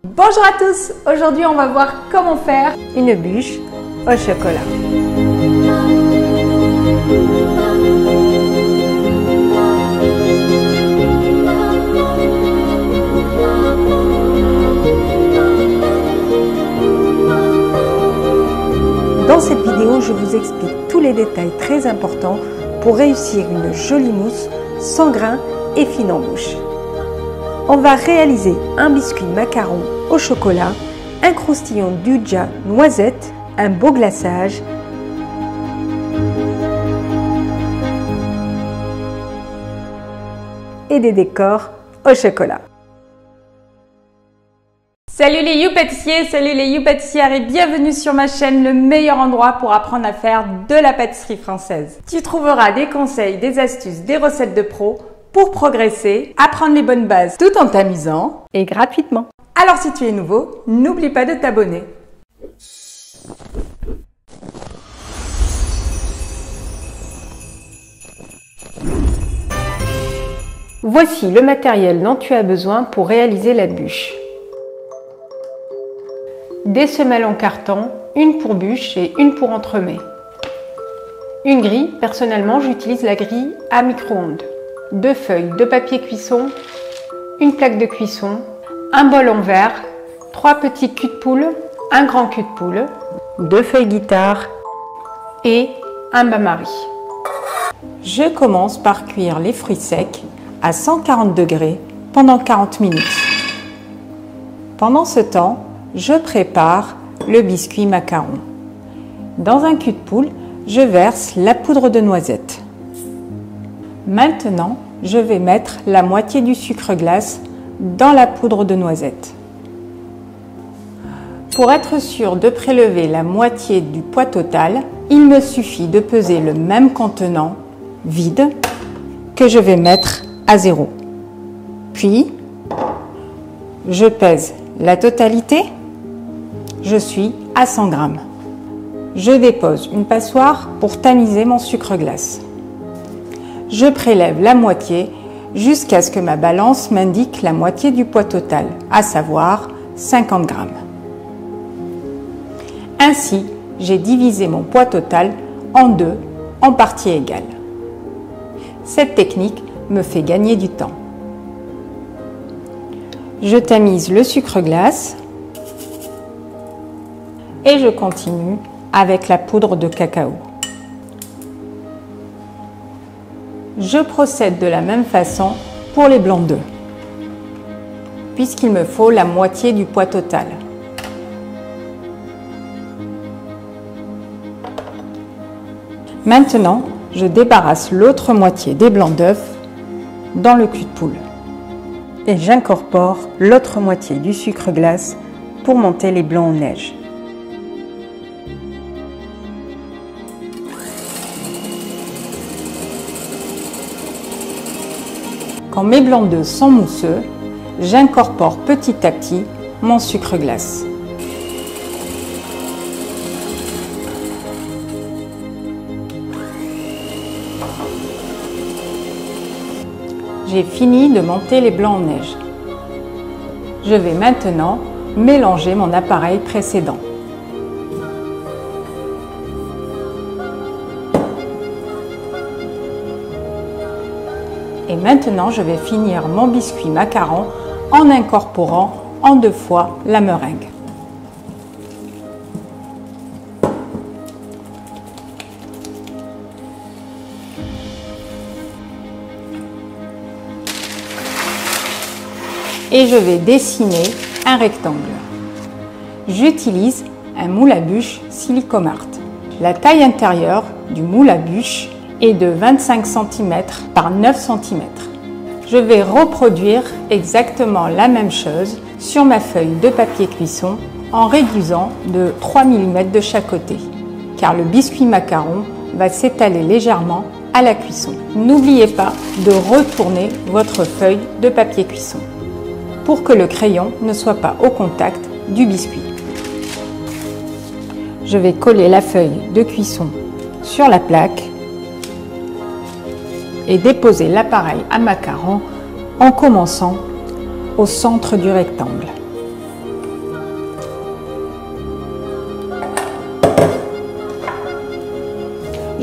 Bonjour à tous, aujourd'hui on va voir comment faire une bûche au chocolat. Dans cette vidéo, je vous explique tous les détails très importants pour réussir une jolie mousse sans grains et fine en bouche. On va réaliser un biscuit macaron au chocolat, un croustillant d'Udja noisette, un beau glaçage et des décors au chocolat. Salut les You pâtissiers, salut les You pâtissières et bienvenue sur ma chaîne, le meilleur endroit pour apprendre à faire de la pâtisserie française. Tu trouveras des conseils, des astuces, des recettes de pro pour progresser, apprendre les bonnes bases tout en t'amusant et gratuitement. Alors si tu es nouveau, n'oublie pas de t'abonner. Voici le matériel dont tu as besoin pour réaliser la bûche. Des semelles en carton, une pour bûche et une pour entremets. Une grille, personnellement j'utilise la grille à micro-ondes. 2 feuilles de papier cuisson, une plaque de cuisson, un bol en verre, 3 petits culs de poule, un grand cul de poule, 2 feuilles guitare et un bain-marie. Je commence par cuire les fruits secs à 140 degrés pendant 40 minutes. Pendant ce temps, je prépare le biscuit macaron. Dans un cul de poule, je verse la poudre de noisette. Maintenant, je vais mettre la moitié du sucre glace dans la poudre de noisette. Pour être sûr de prélever la moitié du poids total, il me suffit de peser le même contenant vide que je vais mettre à 0. Puis, je pèse la totalité. Je suis à 100 g. Je dépose une passoire pour tamiser mon sucre glace. Je prélève la moitié jusqu'à ce que ma balance m'indique la moitié du poids total, à savoir 50 g. Ainsi, j'ai divisé mon poids total en 2 en parties égales. Cette technique me fait gagner du temps. Je tamise le sucre glace et je continue avec la poudre de cacao. Je procède de la même façon pour les blancs d'œufs, puisqu'il me faut la moitié du poids total. Maintenant, je débarrasse l'autre moitié des blancs d'œufs dans le cul de poule. Et j'incorpore l'autre moitié du sucre glace pour monter les blancs en neige. Quand mes blancs d'œufs sont mousseux, j'incorpore petit à petit mon sucre glace. J'ai fini de monter les blancs en neige. Je vais maintenant mélanger mon appareil précédent. Et maintenant, je vais finir mon biscuit macaron en incorporant en 2 fois la meringue. Et je vais dessiner un rectangle. J'utilise un moule à bûche Silicomart. La taille intérieure du moule à bûche est de 25 cm par 9 cm. Je vais reproduire exactement la même chose sur ma feuille de papier cuisson en réduisant de 3 mm de chaque côté, car le biscuit macaron va s'étaler légèrement à la cuisson. N'oubliez pas de retourner votre feuille de papier cuisson pour que le crayon ne soit pas au contact du biscuit. Je vais coller la feuille de cuisson sur la plaque et déposer l'appareil à macarons en commençant au centre du rectangle.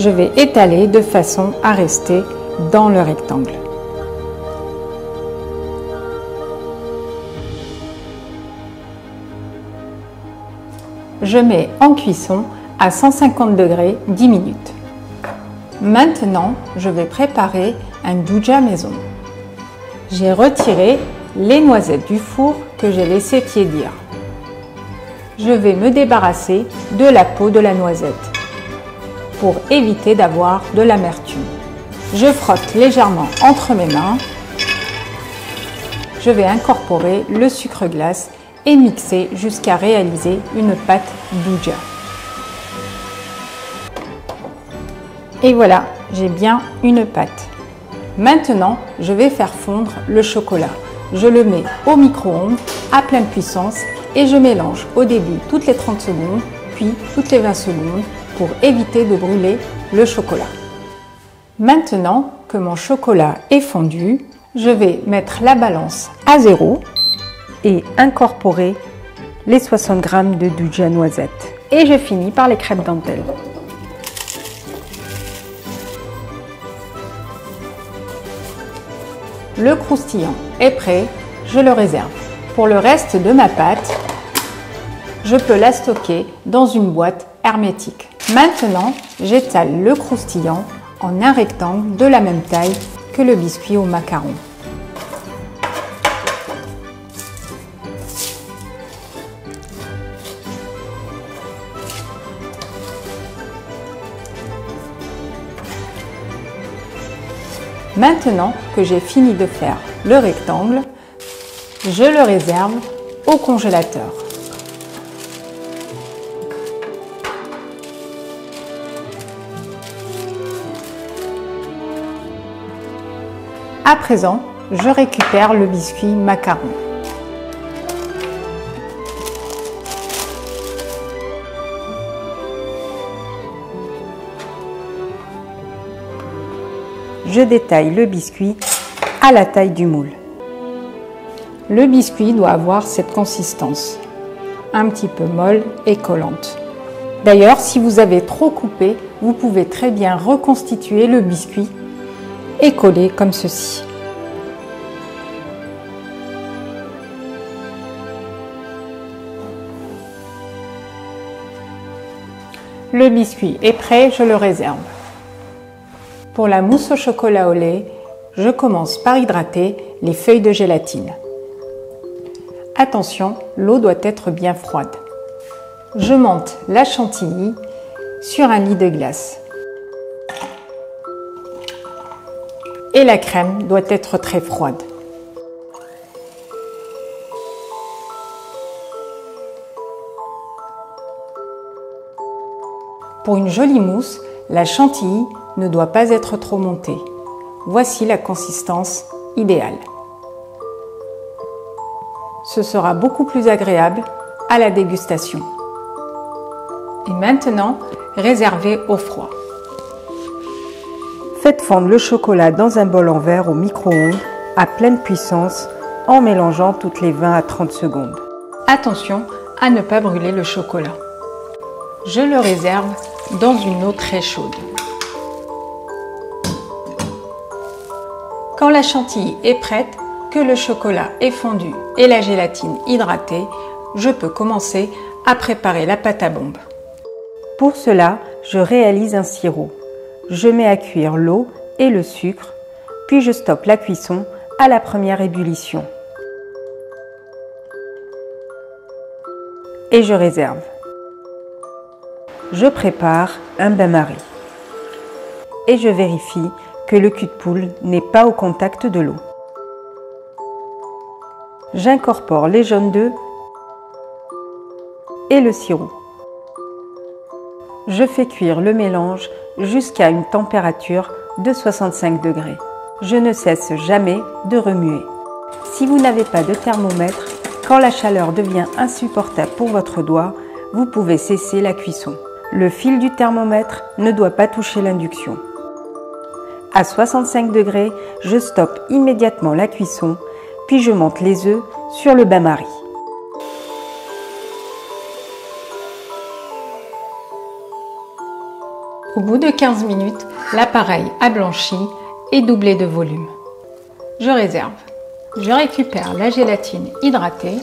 je vais étaler de façon à rester dans le rectangle. Je mets en cuisson à 150 degrés 10 minutes. Maintenant, je vais préparer un doudja maison. J'ai retiré les noisettes du four que j'ai laissé tiédir. Je vais me débarrasser de la peau de la noisette pour éviter d'avoir de l'amertume. Je frotte légèrement entre mes mains. Je vais incorporer le sucre glace et mixer jusqu'à réaliser une pâte doudja. Et voilà, j'ai bien une pâte. Maintenant, je vais faire fondre le chocolat. Je le mets au micro-ondes à pleine puissance et je mélange au début toutes les 30 secondes, puis toutes les 20 secondes pour éviter de brûler le chocolat. Maintenant que mon chocolat est fondu, je vais mettre la balance à 0 et incorporer les 60 g de doudja noisette. Et je finis par les crêpes dentelles. Le croustillant est prêt, je le réserve. Pour le reste de ma pâte, je peux la stocker dans une boîte hermétique. Maintenant, j'étale le croustillant en un rectangle de la même taille que le biscuit au macaron. Maintenant que j'ai fini de faire le rectangle, je le réserve au congélateur. À présent, je récupère le biscuit macaron. Je détaille le biscuit à la taille du moule. Le biscuit doit avoir cette consistance, un petit peu molle et collante. D'ailleurs, si vous avez trop coupé, vous pouvez très bien reconstituer le biscuit et coller comme ceci. Le biscuit est prêt, je le réserve. Pour la mousse au chocolat au lait, je commence par hydrater les feuilles de gélatine. Attention, l'eau doit être bien froide. Je monte la chantilly sur un lit de glace. Et la crème doit être très froide. Pour une jolie mousse, la chantilly ne doit pas être trop montée. Voici la consistance idéale. Ce sera beaucoup plus agréable à la dégustation. Et maintenant, réservez au froid. Faites fondre le chocolat dans un bol en verre au micro-ondes à pleine puissance en mélangeant toutes les 20 à 30 secondes. Attention à ne pas brûler le chocolat. Je le réserve dans une eau très chaude. Quand la chantilly est prête, que le chocolat est fondu et la gélatine hydratée, je peux commencer à préparer la pâte à bombe. Pour cela, je réalise un sirop. Je mets à cuire l'eau et le sucre, puis je stoppe la cuisson à la première ébullition. Et je réserve. Je prépare un bain-marie. Et je vérifie que le cul de poule n'est pas au contact de l'eau. J'incorpore les jaunes d'œufs et le sirop. Je fais cuire le mélange jusqu'à une température de 65 degrés. Je ne cesse jamais de remuer. Si vous n'avez pas de thermomètre, quand la chaleur devient insupportable pour votre doigt, vous pouvez cesser la cuisson. Le fil du thermomètre ne doit pas toucher l'induction. À 65 degrés, je stoppe immédiatement la cuisson, puis je monte les œufs sur le bain-marie. Au bout de 15 minutes, l'appareil a blanchi et doublé de volume. Je réserve. Je récupère la gélatine hydratée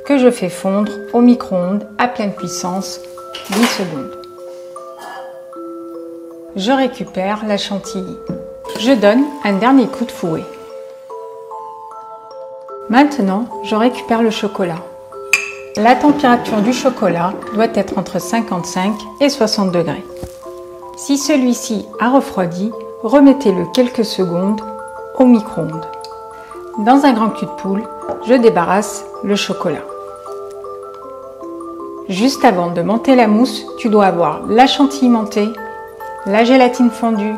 que je fais fondre au micro-ondes à pleine puissance 10 secondes. Je récupère la chantilly. Je donne un dernier coup de fouet. Maintenant, je récupère le chocolat. La température du chocolat doit être entre 55 et 60 degrés. Si celui-ci a refroidi, remettez-le quelques secondes au micro-ondes. Dans un grand cul de poule, je débarrasse le chocolat. Juste avant de monter la mousse, tu dois avoir la chantilly montée, la gélatine fondue,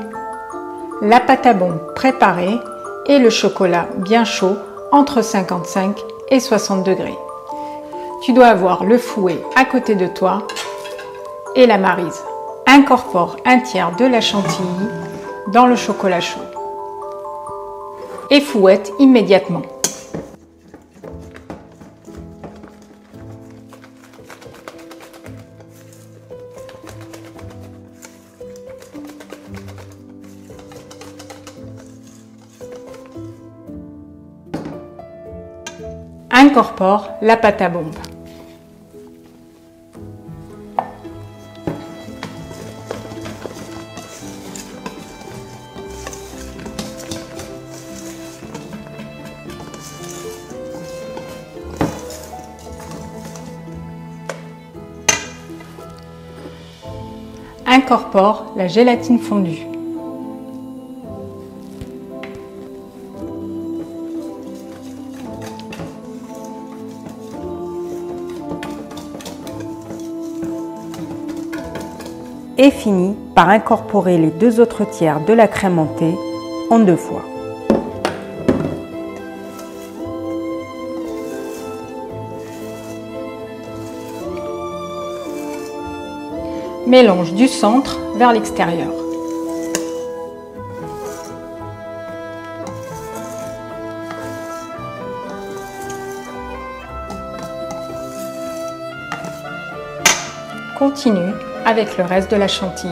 la pâte à bombe préparée et le chocolat bien chaud entre 55 et 60 degrés. Tu dois avoir le fouet à côté de toi et la maryse. Incorpore un tiers de la chantilly dans le chocolat chaud et fouette immédiatement. Incorpore la pâte à bombe. Incorpore la gélatine fondue. Et finit par incorporer les 2 autres tiers de la crème montée en 2 fois. Mélange du centre vers l'extérieur. Continue avec le reste de la chantilly.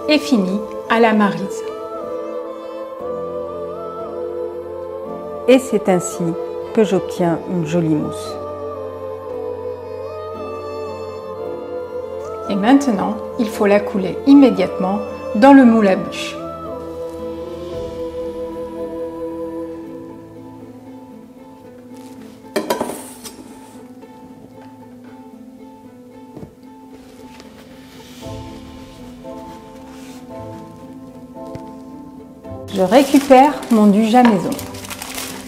Et fini à la maryse. Et c'est ainsi que j'obtiens une jolie mousse. Et maintenant, il faut la couler immédiatement dans le moule à bûche. Je récupère mon duja maison.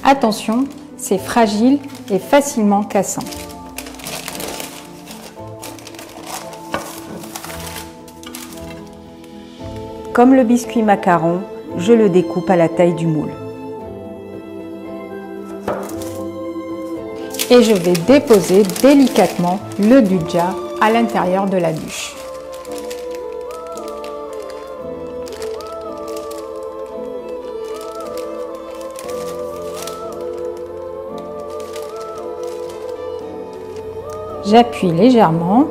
Attention, c'est fragile et facilement cassant. Comme le biscuit macaron, je le découpe à la taille du moule. Et je vais déposer délicatement le duja à l'intérieur de la bûche. J'appuie légèrement,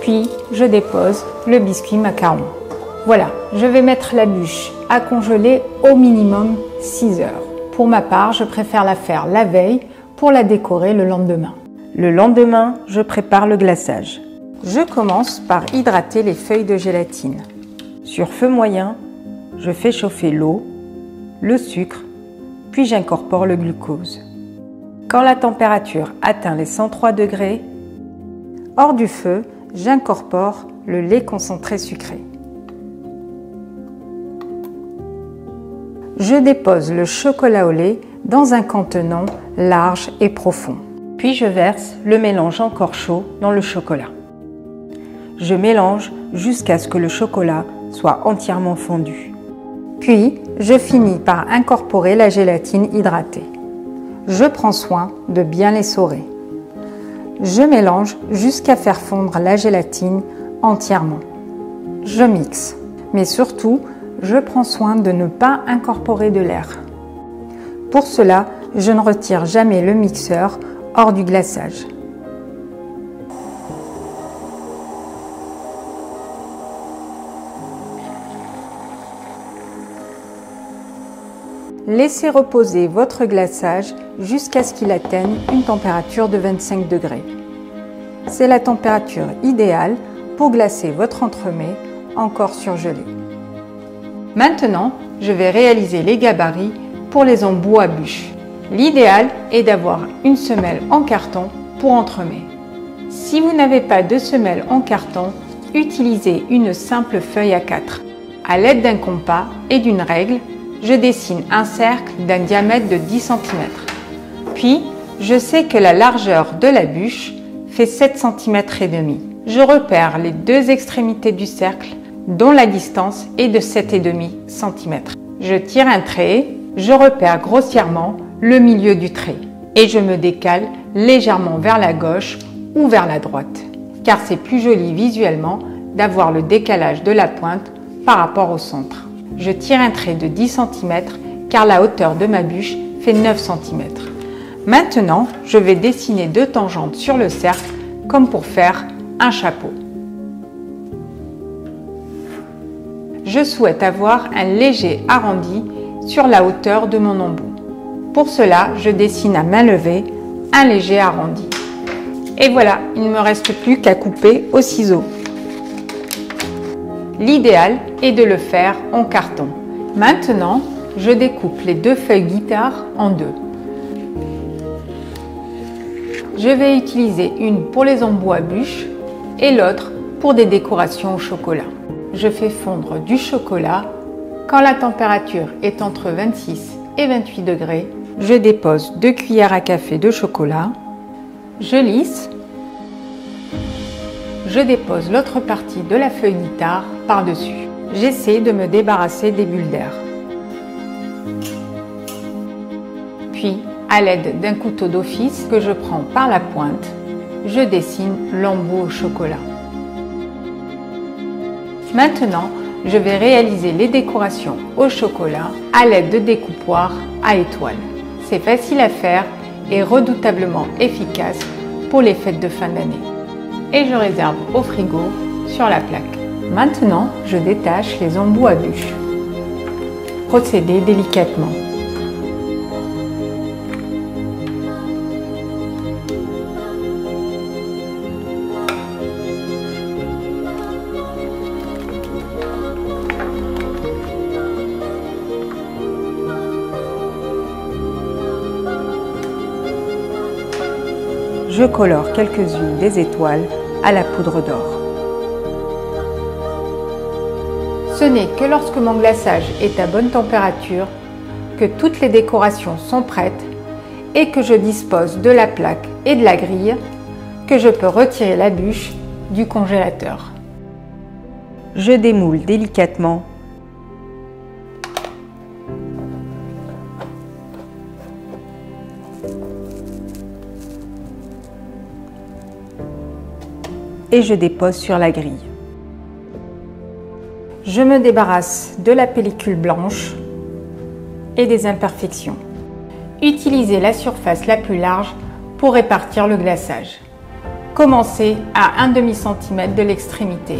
puis je dépose le biscuit macaron. Voilà, je vais mettre la bûche à congeler au minimum 6 heures. Pour ma part, je préfère la faire la veille pour la décorer le lendemain. Le lendemain, je prépare le glaçage. Je commence par hydrater les feuilles de gélatine. Sur feu moyen, je fais chauffer l'eau, le sucre, puis j'incorpore le glucose. Quand la température atteint les 103 degrés, hors du feu, j'incorpore le lait concentré sucré. Je dépose le chocolat au lait dans un contenant large et profond. Puis je verse le mélange encore chaud dans le chocolat. Je mélange jusqu'à ce que le chocolat soit entièrement fondu. Puis, je finis par incorporer la gélatine hydratée. Je prends soin de bien l'essorer. Je mélange jusqu'à faire fondre la gélatine entièrement. Je mixe, mais surtout, je prends soin de ne pas incorporer de l'air. Pour cela, je ne retire jamais le mixeur hors du glaçage. Laissez reposer votre glaçage jusqu'à ce qu'il atteigne une température de 25 degrés. C'est la température idéale pour glacer votre entremets encore surgelé. Maintenant, je vais réaliser les gabarits pour les embouts à bûche. L'idéal est d'avoir une semelle en carton pour entremets. Si vous n'avez pas de semelle en carton, utilisez une simple feuille A4. À l'aide d'un compas et d'une règle, je dessine un cercle d'un diamètre de 10 cm. Puis, je sais que la largeur de la bûche fait 7 cm et demi. Je repère les deux extrémités du cercle dont la distance est de 7,5 cm. Je tire un trait, je repère grossièrement le milieu du trait et je me décale légèrement vers la gauche ou vers la droite, car c'est plus joli visuellement d'avoir le décalage de la pointe par rapport au centre. Je tire un trait de 10 cm car la hauteur de ma bûche fait 9 cm. Maintenant, je vais dessiner deux tangentes sur le cercle comme pour faire un chapeau. Je souhaite avoir un léger arrondi sur la hauteur de mon embout. Pour cela, je dessine à main levée un léger arrondi. Et voilà, il ne me reste plus qu'à couper au ciseau. L'idéal est de le faire en carton. Maintenant, je découpe les deux feuilles guitare en deux. Je vais utiliser une pour les embouts à bûche et l'autre pour des décorations au chocolat. Je fais fondre du chocolat. Quand la température est entre 26 et 28 degrés, je dépose 2 cuillères à café de chocolat. Je lisse. Je dépose l'autre partie de la feuille guitare par-dessus. J'essaie de me débarrasser des bulles d'air. Puis, à l'aide d'un couteau d'office que je prends par la pointe, je dessine l'embout au chocolat. Maintenant, je vais réaliser les décorations au chocolat à l'aide de découpoirs à étoiles. C'est facile à faire et redoutablement efficace pour les fêtes de fin d'année. Et je réserve au frigo sur la plaque. Maintenant, je détache les embouts à bûche. Procédez délicatement. Je colore quelques-unes des étoiles à la poudre d'or. Ce n'est que lorsque mon glaçage est à bonne température, que toutes les décorations sont prêtes et que je dispose de la plaque et de la grille que je peux retirer la bûche du congélateur. Je démoule délicatement. Et je dépose sur la grille. Je me débarrasse de la pellicule blanche et des imperfections. Utilisez la surface la plus large pour répartir le glaçage. Commencez à 1/2 cm de l'extrémité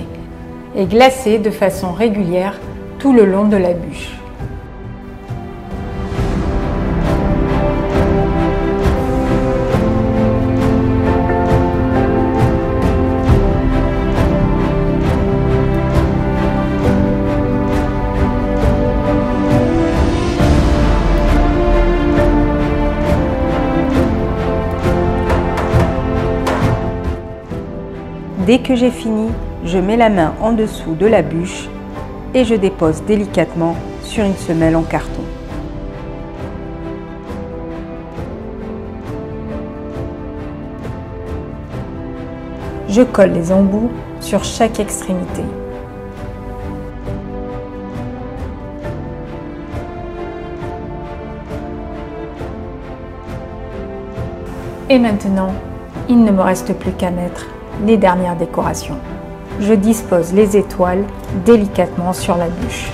et glacez de façon régulière tout le long de la bûche. Dès que j'ai fini, je mets la main en dessous de la bûche et je dépose délicatement sur une semelle en carton. Je colle les embouts sur chaque extrémité. Et maintenant, il ne me reste plus qu'à mettre les dernières décorations. Je dispose les étoiles délicatement sur la bûche.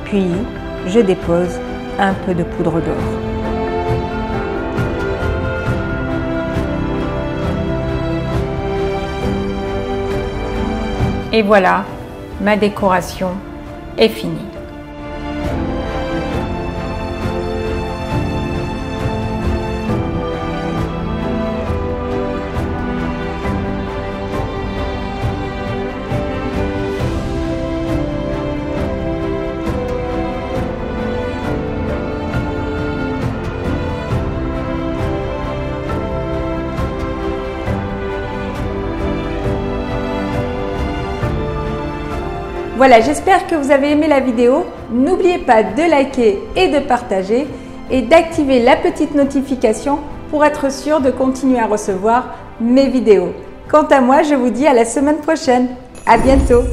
Puis, je dépose un peu de poudre d'or. Et voilà, ma décoration est finie. Voilà, j'espère que vous avez aimé la vidéo. N'oubliez pas de liker et de partager et d'activer la petite notification pour être sûr de continuer à recevoir mes vidéos. Quant à moi, je vous dis à la semaine prochaine. À bientôt!